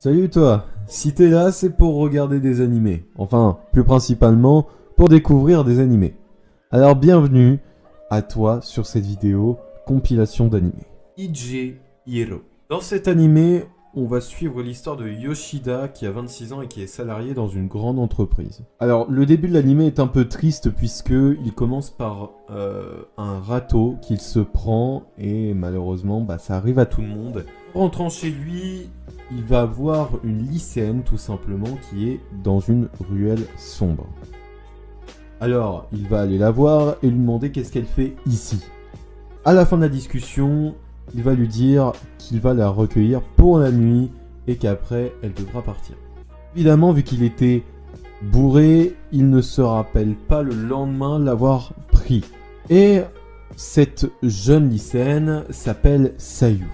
Salut toi, si t'es là c'est pour regarder des animés, enfin plus principalement pour découvrir des animés. Alors bienvenue à toi sur cette vidéo compilation d'animés. Ije Hiro. Dans cet animé, on va suivre l'histoire de Yoshida qui a 26 ans et qui est salarié dans une grande entreprise. Alors le début de l'animé est un peu triste puisque il commence par un râteau qu'il se prend et malheureusement ça arrive à tout le monde. Rentrant chez lui, il va voir une lycéenne tout simplement qui est dans une ruelle sombre. Alors il va aller la voir et lui demander qu'est-ce qu'elle fait ici. À la fin de la discussion, il va lui dire qu'il va la recueillir pour la nuit et qu'après elle devra partir. Évidemment, vu qu'il était bourré, il ne se rappelle pas le lendemain l'avoir pris. Et cette jeune lycéenne s'appelle Sayu.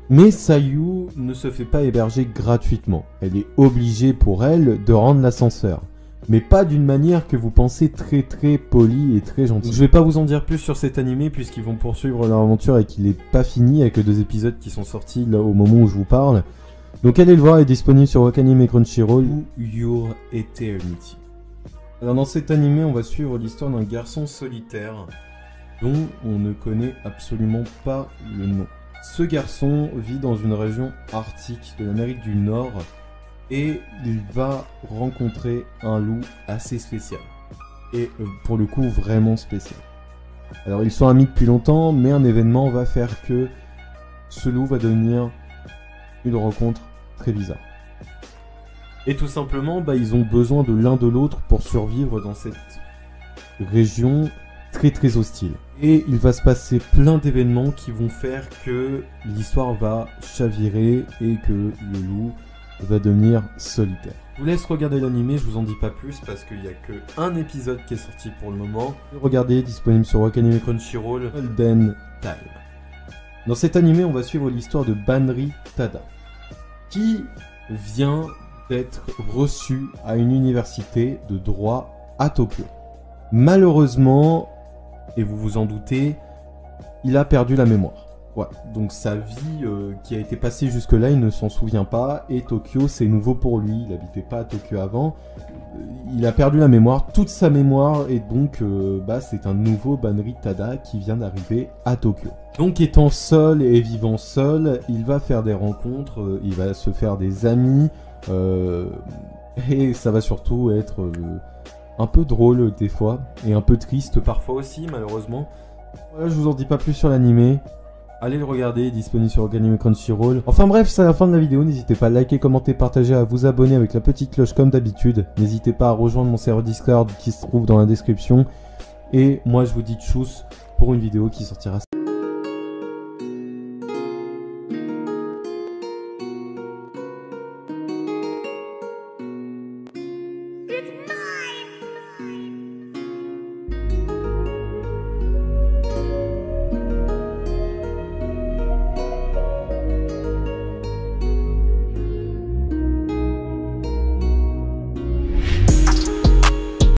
Mais Sayu ne se fait pas héberger gratuitement. Elle est obligée pour elle de rendre l'ascenseur. Mais pas d'une manière que vous pensez très polie et très gentille. Je vais pas vous en dire plus sur cet animé puisqu'ils vont poursuivre leur aventure et qu'il est pas fini avec 2 épisodes qui sont sortis là au moment où je vous parle. Donc allez le voir, il est disponible sur Wakanim et Crunchyroll ou Your Eternity. Alors dans cet animé, on va suivre l'histoire d'un garçon solitaire dont on ne connaît absolument pas le nom. Ce garçon vit dans une région arctique de l'Amérique du Nord et il va rencontrer un loup assez spécial. Et pour le coup vraiment spécial. Alors ils sont amis depuis longtemps, mais un événement va faire que ce loup va devenir une rencontre très bizarre. Et tout simplement, ils ont besoin de l'un de l'autre pour survivre dans cette région très hostile. Et il va se passer plein d'événements qui vont faire que l'histoire va chavirer et que le loup va devenir solitaire. Je vous laisse regarder l'animé, je vous en dis pas plus parce qu'il n'y a que un épisode qui est sorti pour le moment. Regardez, disponible sur Wakanim et Crunchyroll, Golden Time. Dans cet animé, on va suivre l'histoire de Banri Tada, qui vient d'être reçu à une université de droit à Tokyo. Malheureusement, et vous vous en doutez, il a perdu la mémoire. Ouais, donc sa vie qui a été passée jusque-là, il ne s'en souvient pas, et Tokyo, c'est nouveau pour lui, il n'habitait pas à Tokyo avant, il a perdu la mémoire, toute sa mémoire, et donc c'est un nouveau Banri Tada qui vient d'arriver à Tokyo. Donc étant seul et vivant seul, il va faire des rencontres, il va se faire des amis, et ça va surtout être un peu drôle des fois, et un peu triste parfois aussi malheureusement. Voilà, je vous en dis pas plus sur l'animé. Allez le regarder, disponible sur Wakanim et Crunchyroll. Enfin bref, c'est la fin de la vidéo, n'hésitez pas à liker, commenter, partager, à vous abonner avec la petite cloche comme d'habitude. N'hésitez pas à rejoindre mon serveur Discord qui se trouve dans la description. Et moi je vous dis tchuss pour une vidéo qui sortira.